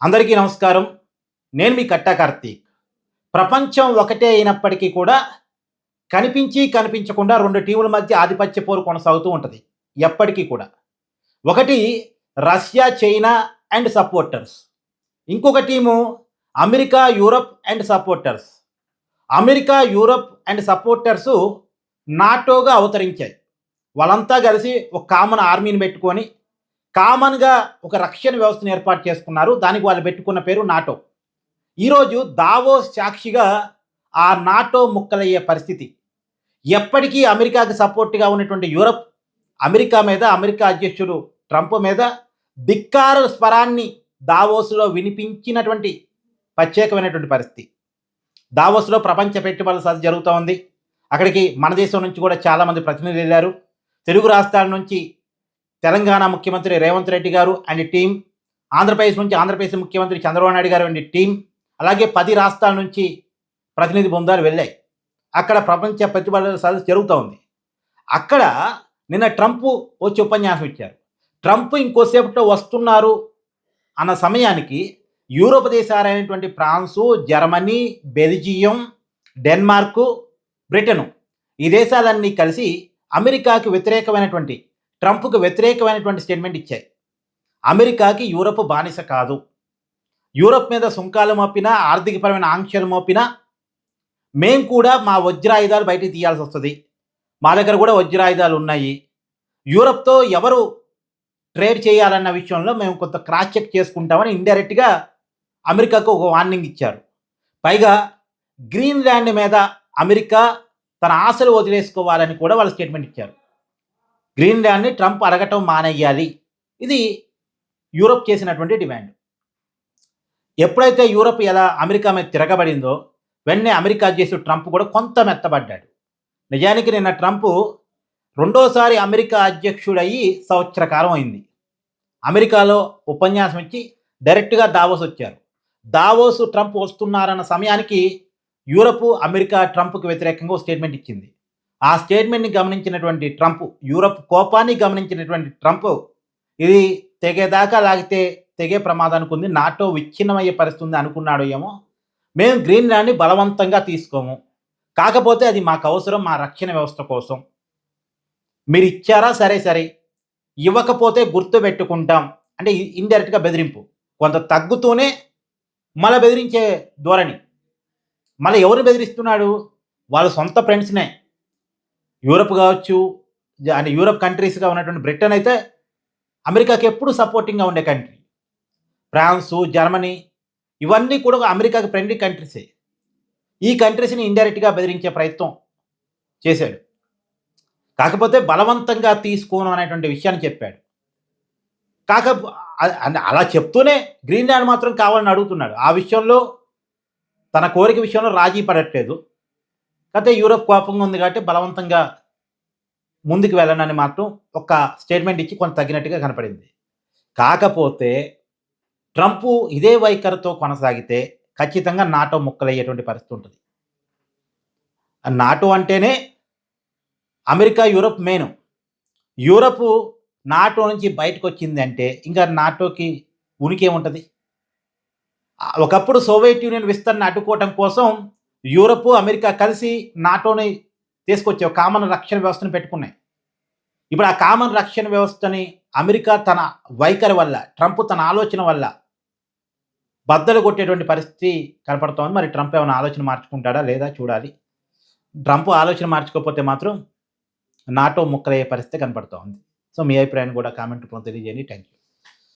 అందరికీ నమస్కారం. నేను మీ కట్టా కార్తీక్. ప్రపంచం ఒకటే అయినప్పటికీ కూడా కనిపించి, కనిపించకుండా 2 టీముల మధ్య ఆధిపత్య పోరు కొనసాగుతూ ఉంటది. ఎప్పటికీ కూడా. ఒకటి రష్యా, చైనా అండ్ సపోర్టర్స్. ఇంకొక team America, Europe and supporters. America, Europe and supporters నాటోగా అవతరించాయి. వాళ్ళంతా కలిసి ఒక కామన్ ఆర్మీని పెట్టుకొని కామన్‌గా ఒక రక్షణ వ్యవస్థను ఏర్పాటు చేసుకున్నారు. దానికి వాళ్ళు పెట్టుకున్న పేరు నాటో. ఈరోజు దావోస్ సాక్షిగా ఆ నాటో ముక్కలయ్యే పరిస్థితి. ఎప్పటికీ అమెరికాకి సపోర్ట్‌గా ఉన్నటువంటి యూరప్, అమెరికా అధ్యక్షుడు ట్రంప్ మీద ధిక్కార స్వరాన్ని దావోస్‌లో వినిపించినటువంటి ప్రత్యేకమైనటువంటి పరిస్థితి. దావోస్‌లో ప్రపంచ పెట్టుబడుల సదస్సు జరుగుతా ఉంది. అక్కడికి మన దేశం నుంచి కూడా చాలామంది ప్రతినిధులు వెళ్లారు. తెలుగు రాష్ట్రాల నుంచి తెలంగాణ ముఖ్యమంత్రి రేవంత్ రెడ్డి గారు అండ్ టీం, ఆంధ్రప్రదేశ్ ముఖ్యమంత్రి చంద్రబాబు నాయుడు గారు అండ్ టీం, అలాగే 10 రాష్ట్రాల నుంచి ప్రతినిధి బృందాలు వెళ్ళాయి. అక్కడ ప్రపంచ పెట్టుబడుల సదస్సు జరుగుతూ ఉంది. అక్కడ నిన్న ట్రంప్ వచ్చి ఉపన్యాసం ఇచ్చారు. ట్రంప్ ఇంకోసేపట్లో వస్తున్నారు అన్న సమయానికి యూరోప్ దేశాలైనటువంటి France, Germany, Belgium, Denmark, Britain ఈ దేశాలన్నీ కలిసి అమెరికాకి వ్యతిరేకమైనటువంటి, ట్రంప్‌కు వ్యతిరేకమైనటువంటి స్టేట్మెంట్ ఇచ్చాయి. అమెరికాకి యూరప్ బానిస కాదు. యూరప్ మీద సుంకాలు మోపినా, ఆర్థికపరమైన ఆంక్షలు మోపినా మేము కూడా మా వజ్రాయుధాలు బయటికి తీయాల్సి వస్తది. మా దగ్గర కూడా వజ్రాయుధాలు ఉన్నాయి. యూరప్‌తో ఎవరు ట్రేడ్ చేయాలన్న విషయంలో మేము కొంత క్రాస్ చెక్ చేసుకుంటామని ఇండైరెక్ట్‌గా అమెరికాకు ఒక వార్నింగ్ ఇచ్చారు. పైగా గ్రీన్‌లాండ్ మీద అమెరికా తన ఆశలు వదిలేసుకోవాలని కూడా వాళ్ళు స్టేట్మెంట్ ఇచ్చారు. గ్రీన్‌లాండ్‌ని ట్రంప్ అడగటం మానేయాలి. ఇది యూరప్ చేసినటువంటి డిమాండ్. ఎప్పుడైతే యూరప్ ఎలా అమెరికా మీద తిరగబడిందో వెంటనే అమెరికా అధ్యక్షుడు ట్రంప్ కూడా కొంత మెత్తబడ్డాడు. నిజానికి నిన్న ట్రంప్ రెండోసారి అమెరికా అధ్యక్షుడయ్యి సంవత్సర కాలం అయింది. అమెరికాలో ఉపన్యాసం ఇచ్చి డైరెక్ట్‌గా దావోస్ వచ్చారు. దావోస్ ట్రంప్ వస్తున్నారన్న సమయానికి యూరప్, అమెరికా ట్రంప్‌కి వ్యతిరేకంగా స్టేట్మెంట్ ఇచ్చింది. ఆ స్టేట్మెంట్‌ని గమనించినటువంటి ట్రంప్, యూరప్ కోపాన్ని గమనించినటువంటి ట్రంప్ ఇది తెగేదాకా లాగితే తెగే ప్రమాదానికి ఉంది, నాటో విచ్ఛిన్నమయ్యే పరిస్థితి ఉంది అనుకున్నాడో ఏమో. మేము గ్రీన్‌లాండ్‌ని బలవంతంగా తీసుకోము. కాకపోతే అది మాకు అవసరం మా రక్షణ వ్యవస్థ కోసం. మీరు ఇచ్చారా సరే. ఇవ్వకపోతే గుర్తుపెట్టుకుంటాం. అంటే ఇండైరెక్ట్‌గా బెదిరింపు. కొంత తగ్గుతూనే మళ్ళా బెదిరించే ధోరణి. మళ్ళీ ఎవరిని బెదిరిస్తున్నాడు? వాళ్ళ సొంత ఫ్రెండ్స్‌నే. యూరప్ కావచ్చు, అంటే యూరప్ కంట్రీస్‌గా ఉన్నటువంటి బ్రిటన్ అయితే అమెరికాకి ఎప్పుడు సపోర్టింగ్‌గా ఉండే కంట్రీ. ఫ్రాన్సు, జర్మనీ ఇవన్నీ కూడా అమెరికాకి ఫ్రెండ్లీ కంట్రీసే. ఈ కంట్రీస్‌ని ఇండైరెక్ట్‌గా బెదిరించే ప్రయత్నం చేశాడు. కాకపోతే బలవంతంగా తీసుకోను అనేటువంటి విషయాన్ని చెప్పాడు. కాకపో అలా చెప్తూనే గ్రీన్‌లాండ్ మాత్రం కావాలని అడుగుతున్నాడు. ఆ విషయంలో తన కోరిక విషయంలో రాజీ పడట్లేదు. కాకపోతే యూరప్ కోపంగా ఉంది కాబట్టి బలవంతంగా ముందుకు వెళ్ళనని మాత్రం ఒక స్టేట్మెంట్ ఇచ్చి కొంత తగ్గినట్టుగా కనపడింది. కాకపోతే ట్రంప్ ఇదే వైఖరితో కొనసాగితే ఖచ్చితంగా నాటో ముక్కలయ్యేటువంటి పరిస్థితి ఉంటుంది. నాటో అంటేనే America, Europe main. Europe NATO నుంచి బయటకొచ్చింది అంటే ఇంకా నాటోకి ఉనికి ఏముంటది? ఒకప్పుడు సోవియట్ యూనియన్ విస్తరణ అడ్డుకోవటం కోసం యూరప్, అమెరికా కలిసి నాటోని తీసుకొచ్చాయి. ఒక కామన్ రక్షణ వ్యవస్థను పెట్టుకున్నాయి. ఇప్పుడు ఆ కామన్ రక్షణ వ్యవస్థని అమెరికా తన వైఖరి వల్ల, ట్రంప్ తన ఆలోచన వల్ల బద్దలు కొట్టేటువంటి పరిస్థితి కనపడుతోంది. మరి ట్రంప్ ఏమైనా ఆలోచన మార్చుకుంటాడా లేదా చూడాలి. ట్రంప్ ఆలోచన మార్చుకోకపోతే మాత్రం నాటో ముక్కలయ్యే పరిస్థితి కనపడుతోంది. సో, మీ అభిప్రాయాన్ని కూడా కామెంట్ రూపంలో తెలియజేయండి. Thank you.